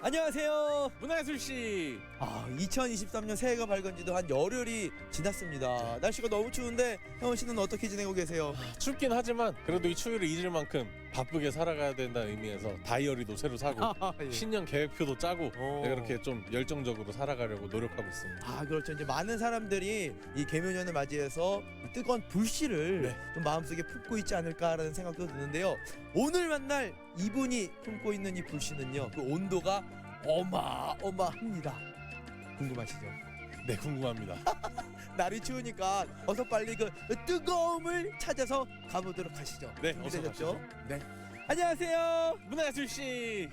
안녕하세요. 문화예술 씨. 2023년 새해가 밝은 지도 한 열흘이 지났습니다. 날씨가 너무 추운데 형원 씨는 어떻게 지내고 계세요? 춥긴 하지만 그래도 이 추위를 잊을 만큼 바쁘게 살아가야 된다는 의미에서 다이어리도 새로 사고 예. 신년 계획표도 짜고 오. 내가 그렇게 좀 열정적으로 살아가려고 노력하고 있습니다. 그렇죠. 이제 많은 사람들이 이 개묘년을 맞이해서 이 뜨거운 불씨를 네. 좀 마음속에 품고 있지 않을까라는 생각도 드는데요. 오늘 만날 이분이 품고 있는 이 불씨는요, 그 온도가 어마어마합니다. 궁금하시죠? 네, 궁금합니다. 날이 추우니까 어서 빨리 그 뜨거움을 찾아서 가보도록 하시죠. 네, 어서 준비되셨죠? 가시죠. 네. 안녕하세요. 문화예술 씨.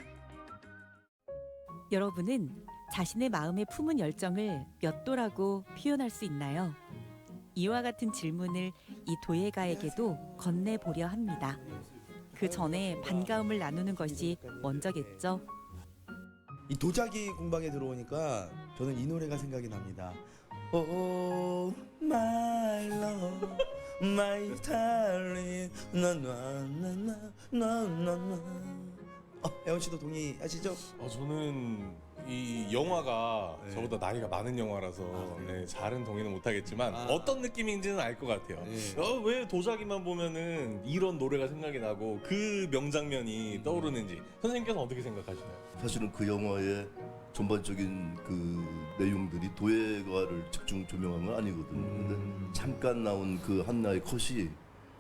여러분은 자신의 마음에 품은 열정을 몇 도라고 표현할 수 있나요? 이와 같은 질문을 이 도예가에게도 건네보려 합니다. 그 전에 반가움을 나누는 것이 먼저겠죠. 이 도자기 공방에 들어오니까 저는 이 노래가 생각이 납니다. Oh my love, my darling, 나나나나나나나. 혜원 씨도 동의하시죠? 저는 이 영화가 네. 저보다 나이가 많은 영화라서 네. 잘은 동의는 못하겠지만 어떤 느낌인지는 알 것 같아요. 네. 왜 도자기만 보면은 이런 노래가 생각이 나고 그 명장면이 떠오르는지 선생님께서 어떻게 생각하시나요? 사실은 그 영화의 전반적인 그 내용들이 도예가를 집중 조명한 건 아니거든요. 근데 잠깐 나온 그 한나의 컷이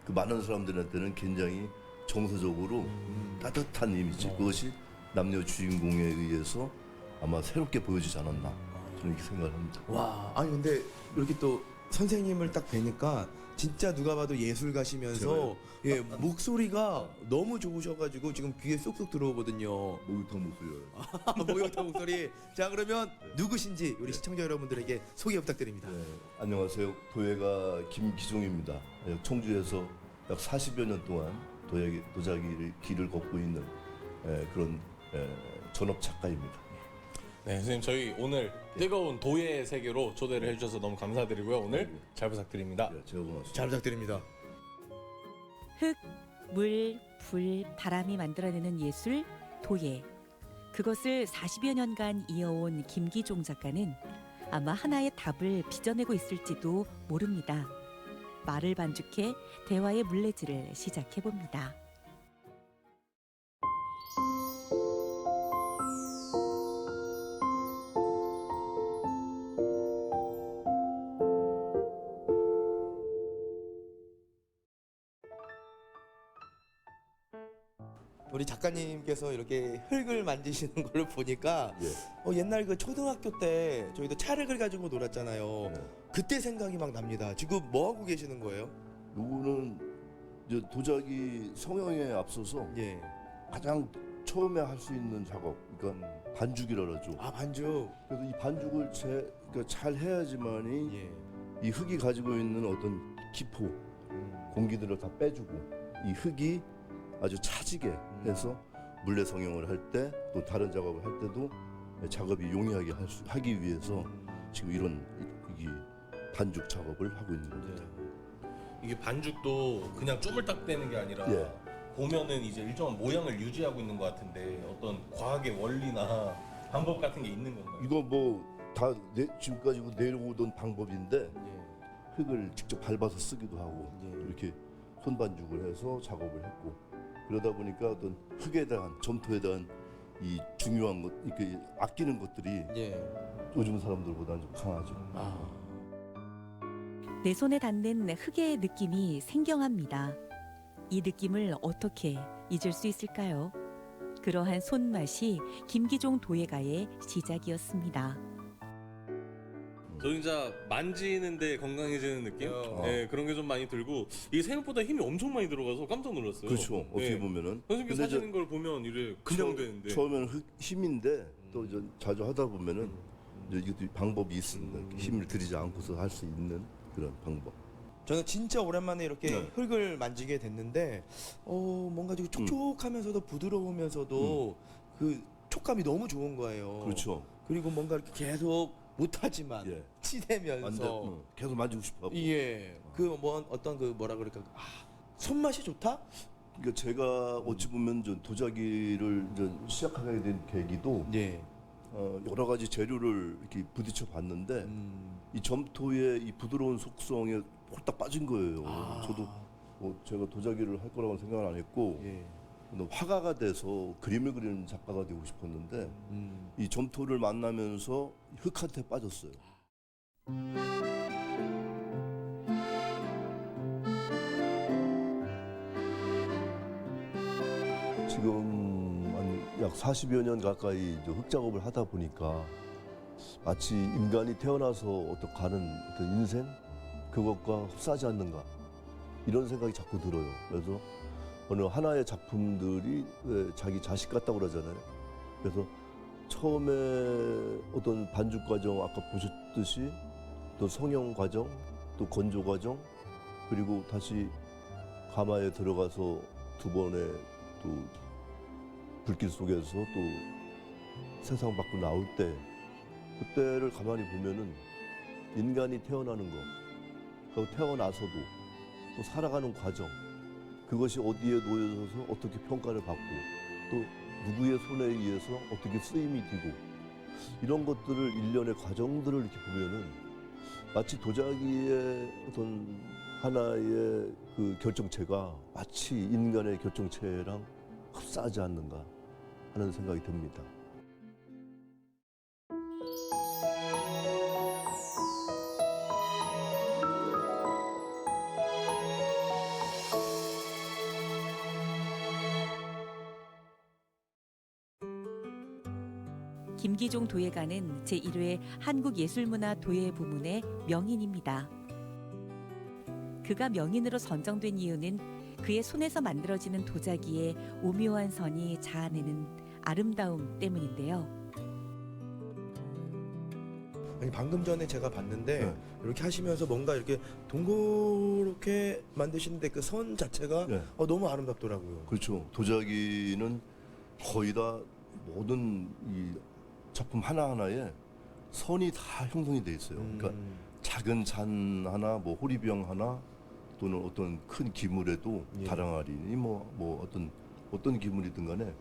그 많은 사람들한테는 굉장히 정서적으로 따뜻한 이미지, 그것이 남녀 주인공에 의해서 아마 새롭게 보여지지 않았나 저는 이렇게 생각을 합니다. 와, 아니 근데 이렇게 또 선생님을 딱 뵈니까 진짜 누가 봐도 예술가시면서 예, 목소리가 너무 좋으셔가지고 지금 귀에 쏙쏙 들어오거든요. 목욕탕 목소리예요. 목욕탕 목소리. 자, 그러면 누구신지 우리 시청자 여러분들에게 소개 부탁드립니다. 네, 안녕하세요. 도예가 김기종입니다. 청주에서 약 40여 년 동안 도자기를 길을 걷고 있는 그런 전업 작가입니다. 네, 선생님 저희 오늘 뜨거운 도예의 세계로 초대를 해주셔서 너무 감사드리고요. 오늘 잘 부탁드립니다. 네, 제가 고맙습니다. 잘 부탁드립니다. 흙, 물, 불, 바람이 만들어내는 예술, 도예. 그것을 40여 년간 이어온 김기종 작가는 아마 하나의 답을 빚어내고 있을지도 모릅니다. 말을 반죽해 대화의 물레질을 시작해봅니다. 우리 작가님께서 이렇게 흙을 만지시는 걸 보니까 예. 옛날 그 초등학교 때 저희도 찰흙을 가지고 놀았잖아요. 네. 그때 생각이 막 납니다. 지금 뭐 하고 계시는 거예요? 요거는 이제 도자기 성형에 앞서서 예. 가장 처음에 할 수 있는 작업, 그러니까 반죽이라 그러죠. 반죽. 그래서 이 반죽을 그러니까 잘 해야지만이 예. 이 흙이 가지고 있는 어떤 기포, 공기들을 다 빼주고 이 흙이 아주 차지게 해서 물레 성형을 할 때 또 다른 작업을 할 때도 작업이 용이하게 하기 위해서 지금 이런 이 반죽 작업을 하고 있는 겁니다. 이게 반죽도 그냥 쪼물딱대는 게 아니라 예. 보면은 이제 일정한 모양을 유지하고 있는 것 같은데 어떤 과학의 원리나 방법 같은 게 있는 건가요? 이거 뭐 다 지금까지 내려오던 방법인데 흙을 직접 밟아서 쓰기도 하고 이렇게 손반죽을 해서 작업을 했고 그러다 보니까 어떤 흙에 대한 점토에 대한 이 중요한 것, 이렇게 아끼는 것들이 요즘 사람들보다는 좀 강하죠. 내 손에 닿는 흙의 느낌이 생경합니다. 이 느낌을 어떻게 잊을 수 있을까요? 그러한 손맛이 김기종 도예가의 시작이었습니다. 저 진짜 만지는데 건강해지는 느낌? 네, 그런 게 좀 많이 들고 이게 생각보다 힘이 엄청 많이 들어가서 깜짝 놀랐어요. 그렇죠. 어떻게 네. 보면은. 선생님께서 근데 하시는 걸 보면 이래 그냥 되는데 처음에는 힘인데 또 이제 자주 하다 보면은 이제 이것도 방법이 있습니다. 이렇게 힘을 들이지 않고서 할 수 있는 그런 방법. 저는 진짜 오랜만에 이렇게 네. 흙을 만지게 됐는데 뭔가 되게 촉촉하면서도 부드러우면서도 그 촉감이 너무 좋은 거예요. 그렇죠. 그리고 뭔가 이렇게 계속 못하지만 예. 치대면서 계속 만지고 싶어 하고. 그 뭐 어떤 그 뭐라 그럴까 손맛이 좋다? 그러니까 제가 어찌 보면 저 도자기를 이제 시작하게 된 계기도 예. 여러 가지 재료를 이렇게 부딪혀 봤는데 이 점토의 이 부드러운 속성에 홀딱 빠진 거예요. 저도 제가 도자기를 할 거라고 생각을 안 했고 예. 화가가 돼서 그림을 그리는 작가가 되고 싶었는데 이 점토를 만나면서 흙한테 빠졌어요. 지금 약 40여 년 가까이 이제 흙 작업을 하다 보니까 마치 인간이 태어나서 어떤 가는 어떤 인생 그것과 흡사하지 않는가 이런 생각이 자꾸 들어요. 그래서 어느 하나의 작품들이 왜 자기 자식 같다고 그러잖아요. 그래서 처음에 어떤 반죽 과정 아까 보셨듯이 또 성형 과정 또 건조 과정 그리고 다시 가마에 들어가서 두 번의 또 불길 속에서 또 세상 밖으로 나올 때 그때를 가만히 보면은 인간이 태어나는 것 그리고 태어나서도 또 살아가는 과정 그것이 어디에 놓여져서 어떻게 평가를 받고 또 누구의 손에 의해서 어떻게 쓰임이 되고 이런 것들을 일련의 과정들을 이렇게 보면은 마치 도자기의 어떤 하나의 그 결정체가 마치 인간의 결정체랑 흡사하지 않는가 하는 생각이 듭니다. 김기종 도예가는 제1회 한국예술문화 도예 부문의 명인입니다. 그가 명인으로 선정된 이유는 그의 손에서 만들어지는 도자기의 오묘한 선이 자아내는 아름다움 때문인데요. 아니 방금 전에 제가 봤는데 네. 이렇게 하시면서 뭔가 이렇게 동그랗게 만드시는데 그 선 자체가 네. 너무 아름답더라고요. 그렇죠. 도자기는 거의 다 모든 이 작품 하나하나에 선이 다 형성이 돼 있어요. 그러니까 작은 잔 하나, 뭐 호리병 하나, 또는 어떤 큰 기물에도 예. 다랑아리니 뭐 어떤 기물이든 간에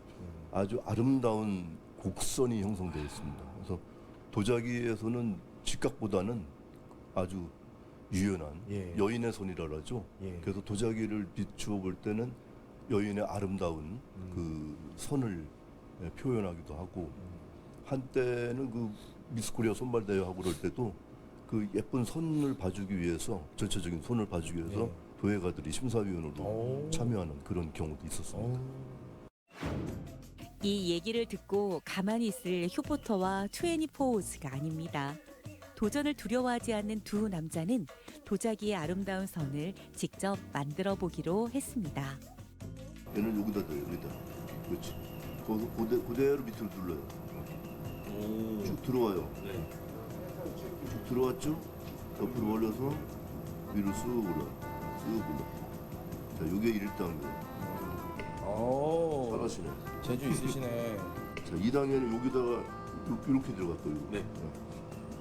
아주 아름다운 곡선이 형성되어 있습니다. 그래서 도자기에서는 직각보다는 아주 유연한 예. 여인의 손이라 그러죠. 예. 그래서 도자기를 비추어 볼 때는 여인의 아름다운 그 선을 표현하기도 하고 한때는 그 미스 코리아 손발 대회 하고 그럴 때도 그 예쁜 손을 봐주기 위해서 전체적인 손을 봐주기 위해서 예. 도예가들이 심사위원으로 오. 참여하는 그런 경우도 있었습니다. 이 얘기를 듣고 가만히 있을 휴포터와 투애니포우즈가 아닙니다. 도전을 두려워하지 않는 두 남자는 도자기의 아름다운 선을 직접 만들어 보기로 했습니다. 얘는 여기다 넣어요, 여기다. 그렇지. 거기서 그대로 밑으로 눌러요. 쭉 들어와요. 네. 쭉 들어왔죠? 옆으로 올려서 위로 쑥 올라. 쑥 올라. 자, 요게 1단계. 오. 잘하시네. 재주 있으시네. 자, 2단계는 여기다가 이렇게 들어갈 거예요. 네.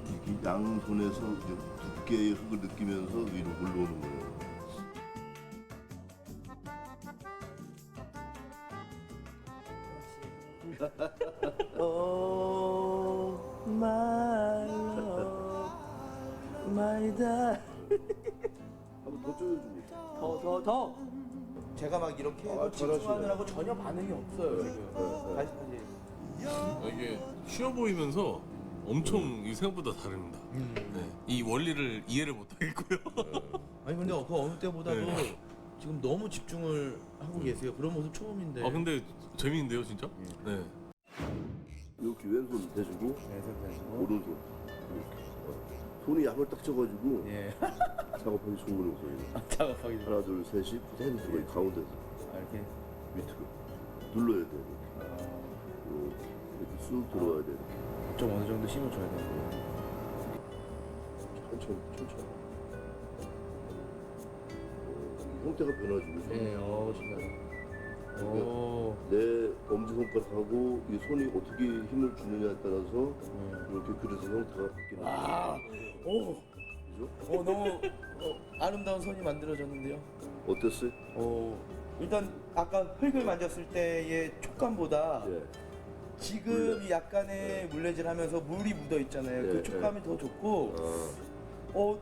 이렇게 양손에서 이제 두께의 흙을 느끼면서 위로 올라오는 거예요. Oh my love, my darling. 한번 더 쪼여줍니다. 더. 제가 막 이렇게 해도 잘하시네. 집중하느라고 전혀 반응이 없어요 지금. 다시. 이게 쉬워 보이면서 엄청 이 생각보다 다릅니다. 네. 이 원리를 이해를 못 하겠고요. 아니 근데 그 어느 때보다도 네. 지금 너무 집중을 하고 계세요. 그런 모습 처음인데. 아 근데 재미있는데요, 진짜? 네. 이렇게 왼손 대주고 네, 선생님. 오른손 이렇게. 손이 약을 딱 쪄가지고 예. 작업하기 좋은 거예요. 작업하기 전. 하나 둘 셋이 부서지는 거예요. 가운데서 이렇게. 밑으로 눌러야 돼요. 이렇게 쑥 들어와야 돼요. 좀 어느 정도 힘을 줘야 되고. 천천히. 형태가 변화주고 네, 신기하다. 오. 내 엄지손가락하고 이 손이 어떻게 힘을 주느냐에 따라서 이렇게 그려서 형태가 바뀌는 거예요. 아, 오. 그죠? 너무 아름다운 선이 만들어졌는데요. 어땠어요? 오. 일단 아까 흙을 만졌을 때의 촉감보다 예. 지금 이 약간의 물레질하면서 물이 묻어 있잖아요. 예, 그 촉감이 더 좋고 어,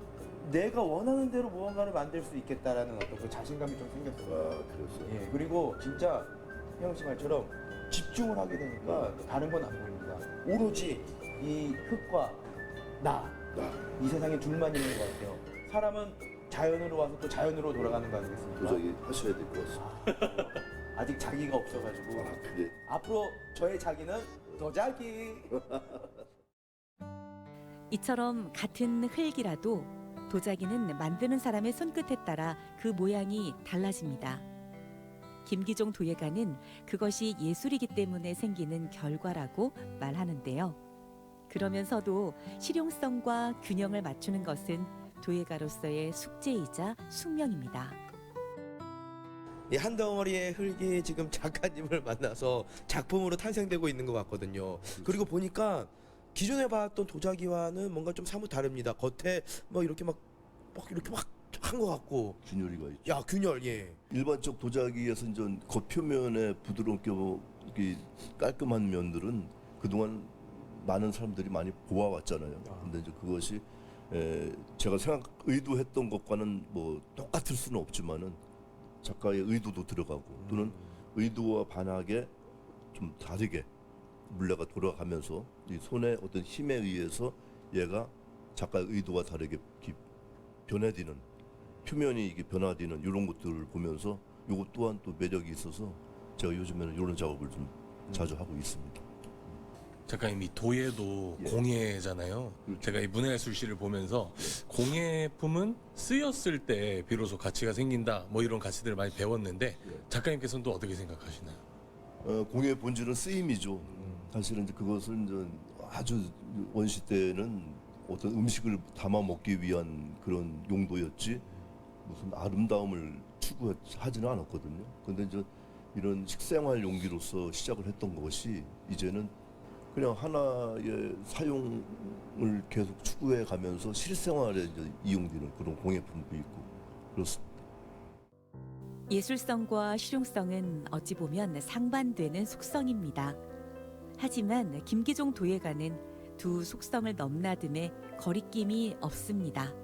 내가 원하는 대로 무언가를 만들 수 있겠다라는 어떤 그 자신감이 좀 생겼어요. 그랬어요. 예, 그리고 진짜 형 씨 말처럼 집중을 하게 되니까 다른 건 안 보입니다. 오로지 이 흙과 이 세상에 둘만 있는 것 같아요. 사람은 자연으로 와서 또 자연으로 돌아가는 거 아니겠습니까? 도저히 하셔야 될 것 같습니다. 아직 자기가 없어가지고 그게 앞으로 저의 자기는 도자기. 이처럼 같은 흙이라도 도자기는 만드는 사람의 손끝에 따라 그 모양이 달라집니다. 김기종 도예가는 그것이 예술이기 때문에 생기는 결과라고 말하는데요. 그러면서도 실용성과 균형을 맞추는 것은 도예가로서의 숙제이자 숙명입니다. 이 한 덩어리의 흙이 지금 작가님을 만나서 작품으로 탄생되고 있는 것 같거든요. 그리고 보니까 기존에 봤던 도자기와는 뭔가 좀 사뭇 다릅니다. 겉에 뭐 이렇게 막 한 것 같고. 균열이가 있죠. 야, 균열, 예. 일반적 도자기에서 이제 겉표면에 부드럽게 이렇게 깔끔한 면들은 그동안 많은 사람들이 많이 보아왔잖아요. 근데 이제 그것이 제가 의도했던 것과는 뭐 똑같을 수는 없지만은 작가의 의도도 들어가고 또는 의도와 반하게 좀 다르게 물레가 돌아가면서 이 손의 어떤 힘에 의해서 얘가 작가의 의도와 다르게 변해지는 표면이 이게 변화되는 이런 것들을 보면서 이것 또한 또 매력이 있어서 제가 요즘에는 이런 작업을 좀 자주 하고 있습니다. 작가님 이 도예도 예. 공예잖아요. 그렇죠. 제가 이 문해술씨를 보면서 공예품은 쓰였을 때 비로소 가치가 생긴다 뭐 이런 가치들을 많이 배웠는데 작가님께서는 또 어떻게 생각하시나요? 공예의 본질은 쓰임이죠. 사실은 이제 그것은 이제 아주 원시 때는 어떤 음식을 담아 먹기 위한 그런 용도였지 무슨 아름다움을 추구하지는 않았거든요. 근데 이제 이런 식생활 용기로서 시작을 했던 것이 이제는 그냥 하나의 사용을 계속 추구해 가면서 실생활에 이제 이용되는 그런 공예품도 있고 그렇습니다. 예술성과 실용성은 어찌 보면 상반되는 속성입니다. 하지만 김기종 도예가는 두 속성을 넘나듦에 거리낌이 없습니다.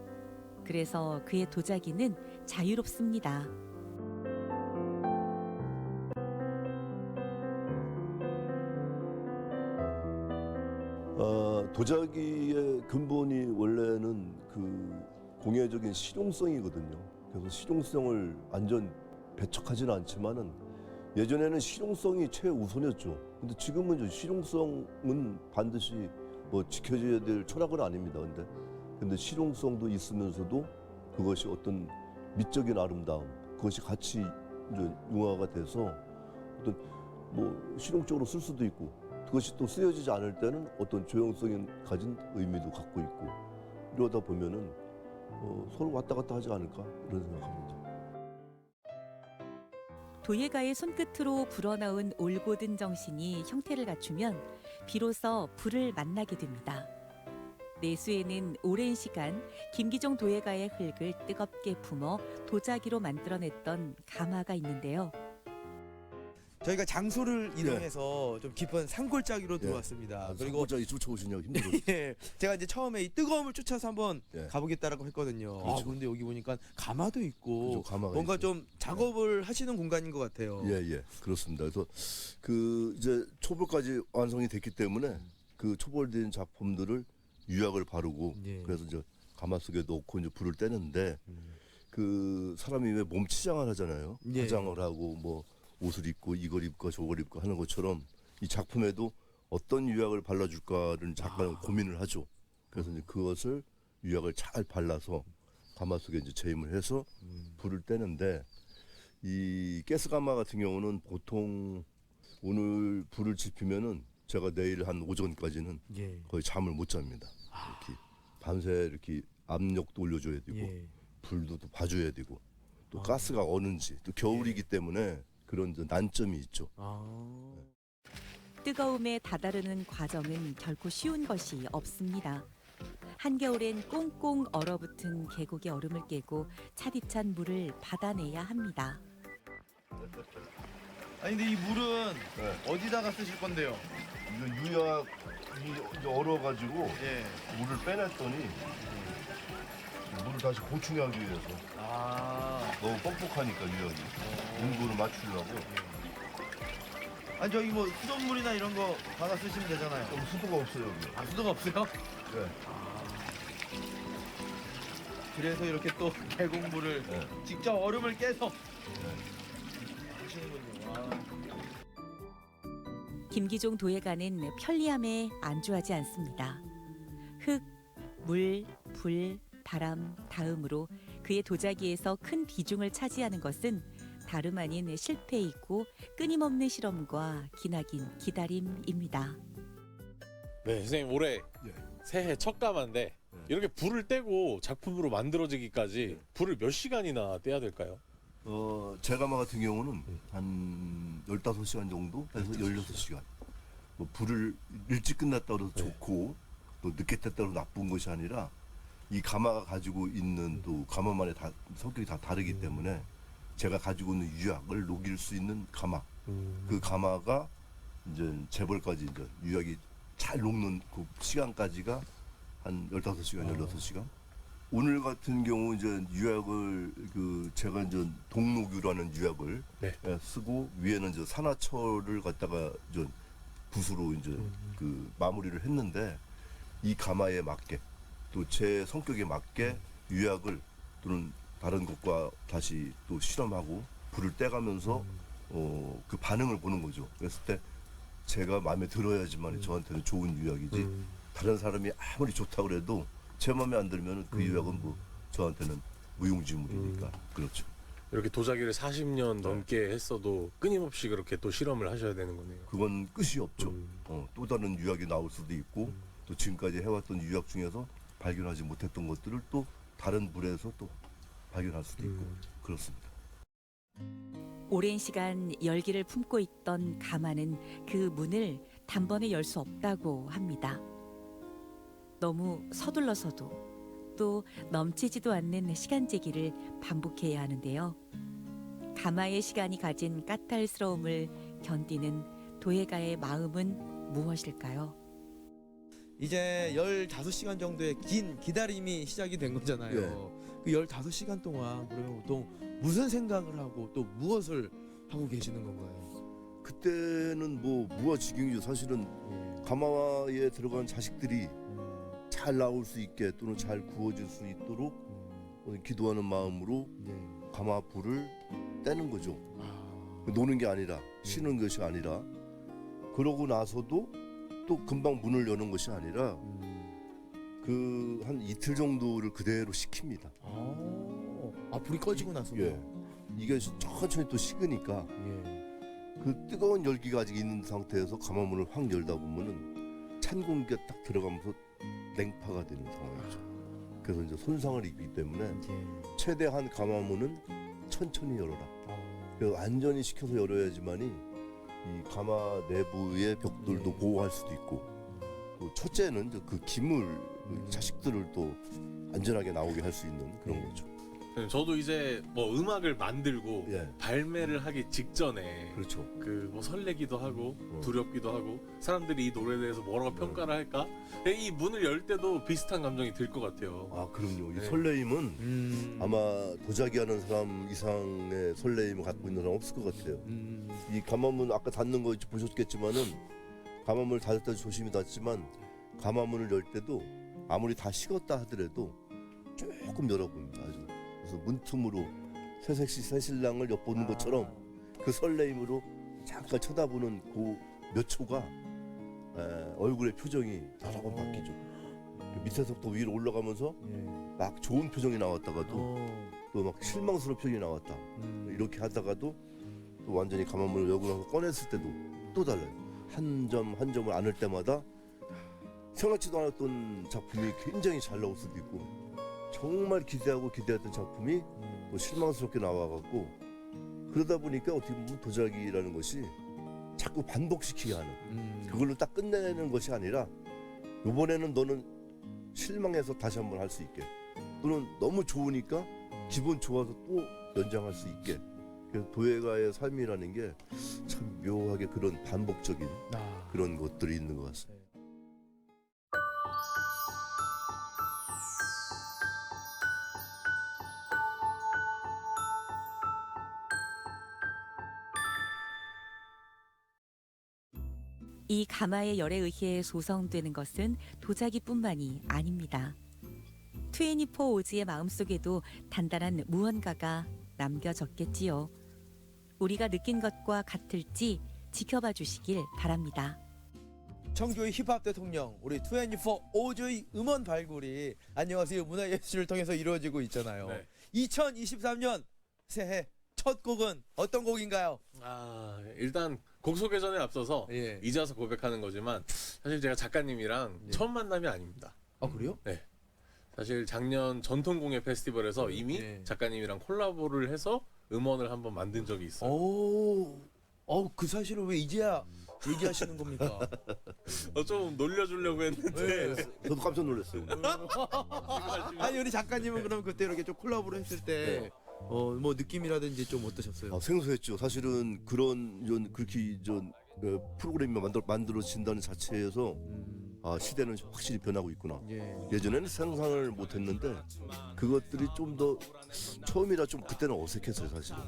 그래서 그의 도자기는 자유롭습니다. 도자기의 근본이 원래는 그 공예적인 실용성이거든요. 그래서 실용성을 완전 배척하지는 않지만은 예전에는 실용성이 최우선이었죠. 근데 지금은 이제 실용성은 반드시 뭐 지켜져야 될 철학은 아닙니다. 근데 실용성도 있으면서도 그것이 어떤 미적인 아름다움, 그것이 같이 이제 융화가 돼서 어떤 뭐 실용적으로 쓸 수도 있고 그것이 또 쓰여지지 않을 때는 어떤 조형성이 가진 의미도 갖고 있고 이러다 보면은 서로 왔다 갔다 하지 않을까 이런 생각합니다. 도예가의 손끝으로 불어넣은 올곧은 정신이 형태를 갖추면 비로소 불을 만나게 됩니다. 내수에는 오랜 시간 김기종 도예가의 흙을 뜨겁게 품어 도자기로 만들어냈던 가마가 있는데요. 저희가 장소를 이동해서 좀 깊은 산골짜기로 들어왔습니다. 그리고 산골짜기 쫓아오시냐고 힘들어요. 예, 제가 이제 처음에 이 뜨거움을 쫓아서 한번 예. 가보겠다라고 했거든요. 그렇죠. 그런데 여기 보니까 가마도 있고 그죠, 가마가 뭔가 있죠. 좀 작업을 하시는 공간인 것 같아요. 예, 그렇습니다. 그래서 그 이제 초벌까지 완성이 됐기 때문에 그 초벌된 작품들을 유약을 바르고 예. 그래서 이제 가마 속에 넣고 이제 불을 떼는데 그 사람이 왜 몸치장을 하잖아요. 예. 화장을 하고 뭐 옷을 입고 이걸 입고 저걸 입고 하는 것처럼 이 작품에도 어떤 유약을 발라줄까를 잠깐 고민을 하죠. 그래서 이제 그것을 유약을 잘 발라서 가마 속에 이제 재임을 해서 불을 떼는데 이 가스가마 같은 경우는 보통 오늘 불을 지피면은 제가 내일 한 오전까지는 예. 거의 잠을 못 잡니다. 이렇게 밤새 이렇게 압력도 올려줘야 되고 예. 불도 또 봐줘야 되고 또 가스가 어는지 또 겨울이기 때문에 그런 이제 난점이 있죠. 뜨거움에 다다르는 과정은 결코 쉬운 것이 없습니다. 한겨울엔 꽁꽁 얼어붙은 계곡의 얼음을 깨고 차디찬 물을 받아내야 합니다. 아니 근데 이 물은 네. 어디다가 쓰실 건데요? 이거 유약이 이제 얼어가지고 예. 물을 빼냈더니 물을 다시 보충하기 위해서 아. 너무 뻑뻑하니까 유약이 온도를 맞추려고 아니 저기 뭐 수돗물이나 이런 거 받아 쓰시면 되잖아요. 좀 수도가 없어요 여기. 아 수도가 없어요? 네. 그래서 이렇게 또 계곡물을 네. 직접 얼음을 깨서 하시는군요. 와. 김기종 도예가는 편리함에 안주하지 않습니다. 흙, 물, 불, 바람, 다음으로 그의 도자기에서 큰 비중을 차지하는 것은 다름 아닌 실패이고 끊임없는 실험과 기나긴 기다림입니다. 네, 선생님 올해 예. 새해 첫 가마인데 이렇게 불을 떼고 작품으로 만들어지기까지 불을 몇 시간이나 떼야 될까요? 제가마 같은 경우는 한 15시간 정도 해서 16시간. 뭐 불을 일찍 끝났다 그래서 좋고 또 늦게 뗐다 그래서 나쁜 것이 아니라 이 가마가 가지고 있는 또 가마만의 성격이 다 다르기 때문에 제가 가지고 있는 유약을 녹일 수 있는 가마. 그 가마가 이제 재벌까지 이제 유약이 잘 녹는 그 시간까지가 한 15시간, 16시간. 오늘 같은 경우 이제 유약을 제가 이제 동록유라는 유약을 네. 쓰고 위에는 이제 산화철을 갖다가 이제 붓으로 이제 마무리를 했는데 이 가마에 맞게 또 제 성격에 맞게 유약을 또는 다른 것과 다시 또 실험하고 불을 떼가면서 그 반응을 보는 거죠. 그랬을 때 제가 마음에 들어야지만 저한테는 좋은 유약이지 다른 사람이 아무리 좋다 그래도 제 마음에 안 들면 그 유약은 뭐 저한테는 무용지물이니까 그렇죠. 이렇게 도자기를 40년 넘게 했어도 끊임없이 그렇게 또 실험을 하셔야 되는 거네요. 그건 끝이 없죠. 또 다른 유약이 나올 수도 있고 또 지금까지 해왔던 유약 중에서 발견하지 못했던 것들을 또 다른 물에서 또 발견할 수도 있고 그렇습니다. 오랜 시간 열기를 품고 있던 가마는 그 문을 단번에 열 수 없다고 합니다. 너무 서둘러서도 또 넘치지도 않는 시간제기를 반복해야 하는데요. 가마의 시간이 가진 까탈스러움을 견디는 도예가의 마음은 무엇일까요? 이제 15시간 정도의 긴 기다림이 시작이 된 거잖아요. 그 15시간 동안 그러면 보통 무슨 생각을 하고 또 무엇을 하고 계시는 건가요? 그때는 뭐 무아지경이죠. 사실은 가마에 들어간 자식들이 잘 나올 수 있게 또는 잘 구워질 수 있도록 기도하는 마음으로 가마 불을 떼는 거죠. 노는 게 아니라 쉬는 것이 아니라 그러고 나서도 또 금방 문을 여는 것이 아니라 그 한 이틀 정도를 그대로 식힙니다. 불이 꺼지고 나서. 예. 이게 천천히 또 식으니까 예. 그 뜨거운 열기가 아직 있는 상태에서 가마문을 확 열다 보면은 찬 공기가 딱 들어가면서 냉파가 되는 상황이죠. 그래서 이제 손상을 입기 때문에 예. 최대한 가마문은 천천히 열어라. 그래서 안전히 식혀서 열어야지만이 이 가마 내부의 벽돌도 보호할 수도 있고 또 첫째는 이제 그 기물 자식들을 또 안전하게 나오게 할 수 있는 그런 거죠. 저도 이제 뭐 음악을 만들고 예. 발매를 하기 직전에 그렇죠. 그 뭐 설레기도 하고 두렵기도 하고 사람들이 이 노래에 대해서 뭐라고 평가를 할까? 이 문을 열 때도 비슷한 감정이 들 것 같아요. 아 그럼요. 이 네. 설레임은 아마 도자기 하는 사람 이상의 설레임을 갖고 있는 사람 없을 것 같아요. 이 가마문 아까 닫는 거 보셨겠지만은 가마문을 닫을 때 조심히 닫지만 가마문을 열 때도 아무리 다 식었다 하더라도 조금 열어봅니다. 아주 그래서 문틈으로 새색시 새신랑을 엿보는 것처럼 그 설레임으로 잠깐 쳐다보는 그 몇 초가 얼굴의 표정이 여러 번 바뀌죠. 밑에서부터 위로 올라가면서 막 좋은 표정이 나왔다가도 또 막 실망스러운 표정이 나왔다. 이렇게 하다가도 또 완전히 가마문을 열고 나서 꺼냈을 때도 또 달라요. 한 점 한 점을 안을 때마다 생각지도 않았던 작품이 굉장히 잘 나올 수도 있고 정말 기대했던 작품이 또 실망스럽게 나와갖고 그러다 보니까 어떻게 보면 도자기라는 것이 자꾸 반복시키게 하는 그걸로 딱 끝내는 것이 아니라 이번에는 너는 실망해서 다시 한번 할 수 있게 또는 너무 좋으니까 기분 좋아서 또 연장할 수 있게 그래서 도예가의 삶이라는 게 참 묘하게 그런 반복적인 그런 것들이 있는 것 같습니다. 이 가마의 열에 의해 소성되는 것은 도자기뿐만이 아닙니다. 24 오지의 마음속에도 단단한 무언가가 남겨졌겠지요. 우리가 느낀 것과 같을지 지켜봐 주시길 바랍니다. 청주의 힙합 대통령 우리 24 오즈의 음원 발굴이 안녕하세요 문화예술을 통해서 이루어지고 있잖아요. 네. 2023년 새해 첫 곡은 어떤 곡인가요? 일단 곡 소개 전에 앞서서 예. 이제 와서 고백하는 거지만 사실 제가 작가님이랑 처음 만남이 아닙니다. 아 그래요? 네. 사실 작년 전통공예 페스티벌에서 이미 네. 작가님이랑 콜라보를 해서 음원을 한번 만든 적이 있어요. 그 사실을 왜 이제야 얘기하시는 겁니까? 좀 놀려주려고 했는데 저도 깜짝 놀랐어요. 아니 우리 작가님은 그럼 그때 이렇게 좀 콜라보를 했을 때 뭐 느낌이라든지 좀 어떠셨어요? 생소했죠. 사실은 그런 그렇게 프로그램이 만들어진다는 자체에서 시대는 확실히 변하고 있구나. 예전에는 상상을 못했는데 그것들이 좀 더 처음이라 좀 그때는 어색했어요. 사실은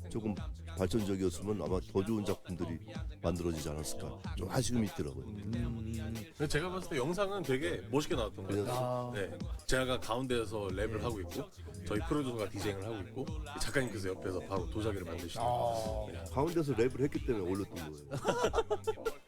조금 발전적이었으면 아마 더 좋은 작품들이 만들어지지 않았을까 좀 아쉬움이 있더라고요. 근데 제가 봤을 때 영상은 되게 멋있게 나왔던 것 같아요. 네. 제가 가운데에서 랩을 하고 있고 저희 프로듀서가 디제잉을 하고 있고 작가님께서 옆에서 바로 도자기를 만드시고 가운데서 랩을 했기 때문에 올렸던 거예요.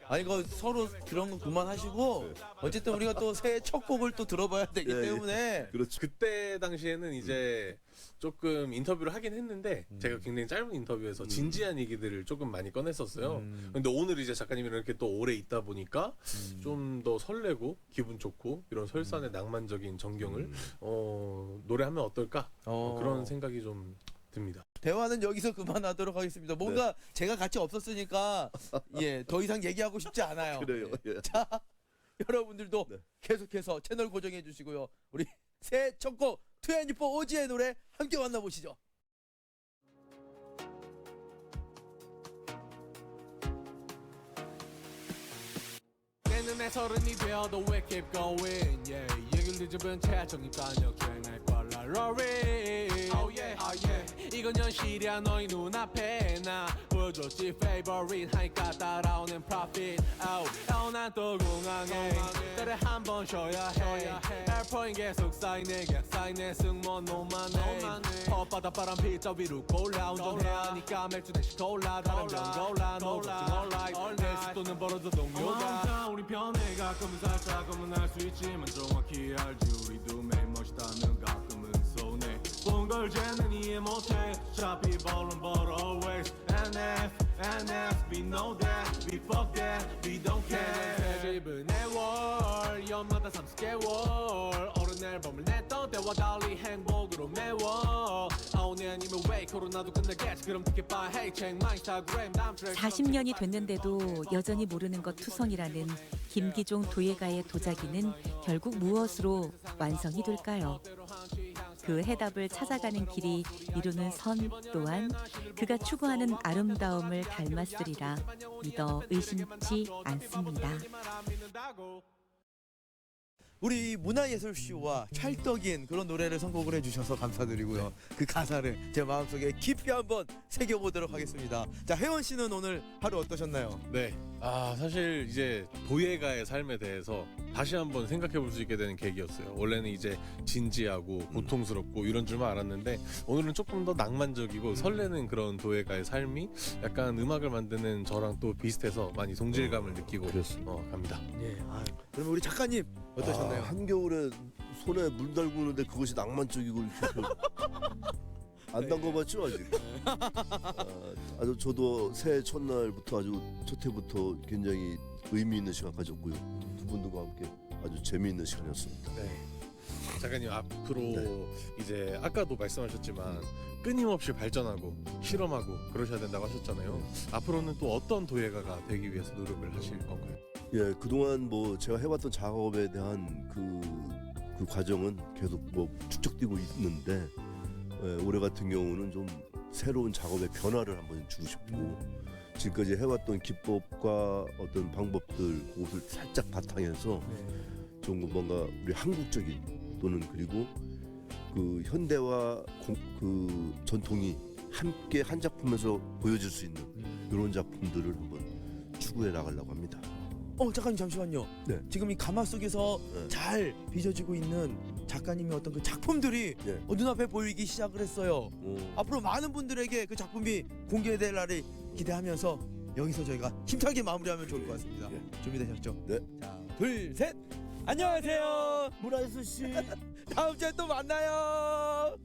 아니 이거 서로 그런 거 그만하시고 어쨌든 우리가 또 새해 첫 곡을 또 들어봐야 되기 때문에 그렇죠. 그때 당시에는 이제 조금 인터뷰를 하긴 했는데 제가 굉장히 짧은 인터뷰에서 진지한 얘기들을 조금 많이 꺼냈었어요. 근데 오늘 이제 작가님이랑 이렇게 또 오래 있다 보니까 좀 더 설레고 기분 좋고 이런 설산의 낭만적인 전경을 노래하면 어떨까 그런 생각이 좀 듭니다. 대화는 여기서 그만하도록 하겠습니다. 뭔가 제가 같이 없었으니까 더 이상 얘기하고 싶지 않아요. 그래요. 예. 자, 여러분들도 계속해서 채널 고정해 주시고요. 우리 새해 첫 곡 24 오지의 노래 함께 만나보시죠. 내 눈에 서른이 되어도 we keep going yeah. 얘기를 뒤집은 채 정립관역 여행할 거라 Rory oh yeah, oh yeah. 이건 현실이야 너희 눈앞에 나 보여줬지 favorite 하니까 따라오는 profit 난 또 공항에 때를 한번 쉬어야 해 에어포인 계속 쌓이네 객 쌓이네 승무원 노만해 헛바닷바람 피자 위로 골라 운전해야 하니까 맥주 대신 콜라 다른 병 골라 너 걱정 all 내 속도는 벌어도 동료가 우리 편에 가끔은 살짝은 알 수 있지만 정확히 알지 우리도 매일 멋있다면 가끔은 손해 본 걸 쟤는 이해 못해 어차피 벌은 벌어 always NF we know that we fuck that we don't care 새 집은 내월 연마다 30개월 어른 앨범을 냈던 때와 달리 행복으로 메워 5년이면 왜 코로나도 끝나겠지 그럼 티켓 봐 hey check my Instagram 40년이 됐는데도 여전히 모르는 것 투성이라는 김기종 도예가의 도자기는 결국 무엇으로 완성이 될까요? 그 해답을 찾아가는 길이 이루는 선 또한 그가 추구하는 아름다움을 닮았으리라 믿어 의심치 않습니다. 우리 문화예술쇼와 찰떡인 그런 노래를 선곡을 해주셔서 감사드리고요. 그 가사를 제 마음속에 깊이 한번 새겨보도록 하겠습니다. 자, 혜원 씨는 오늘 하루 어떠셨나요? 네. 사실 이제 도예가의 삶에 대해서 다시 한번 생각해 볼 수 있게 되는 계기였어요. 원래는 이제 진지하고 고통스럽고 이런 줄만 알았는데 오늘은 조금 더 낭만적이고 설레는 그런 도예가의 삶이 약간 음악을 만드는 저랑 또 비슷해서 많이 동질감을 느끼고 갑니다. 그럼 우리 작가님 어떠셨나요? 한겨울에 손에 물 달구는데 그것이 낭만적이고 이렇게 안 담궈봤죠 아직. 아주 저도 새해 첫날부터 아주 첫 해부터 굉장히 의미 있는 시간 가졌고요. 두 분들과 함께 아주 재미있는 시간이었습니다. 네. 작가님 앞으로 이제 아까도 말씀하셨지만 끊임없이 발전하고 실험하고 그러셔야 된다고 하셨잖아요. 앞으로는 또 어떤 도예가가 되기 위해서 노력을 하실 건가요? 예, 그동안 뭐 제가 해왔던 작업에 대한 그 과정은 계속 뭐 축적되고 있는데 올해 같은 경우는 좀 새로운 작업의 변화를 한번 주고 싶고 지금까지 해왔던 기법과 어떤 방법들 그것을 살짝 바탕에서 좀 뭔가 우리 한국적인 또는 그리고 그 현대와 그 전통이 함께 한 작품에서 보여질 수 있는 이런 작품들을 한번 추구해 나가려고 합니다. 작가님 잠시만요. 네. 지금 이 가마 속에서 네. 잘 빚어지고 있는 작가님의 어떤 그 작품들이 네. 눈앞에 보이기 시작을 했어요. 앞으로 많은 분들에게 그 작품이 공개될 날을 기대하면서 여기서 저희가 힘차게 마무리하면 좋을 것 같습니다. 네. 준비되셨죠? 네. 자, 둘, 셋. 안녕하세요. 문화예술 씨. 다음 주에 또 만나요.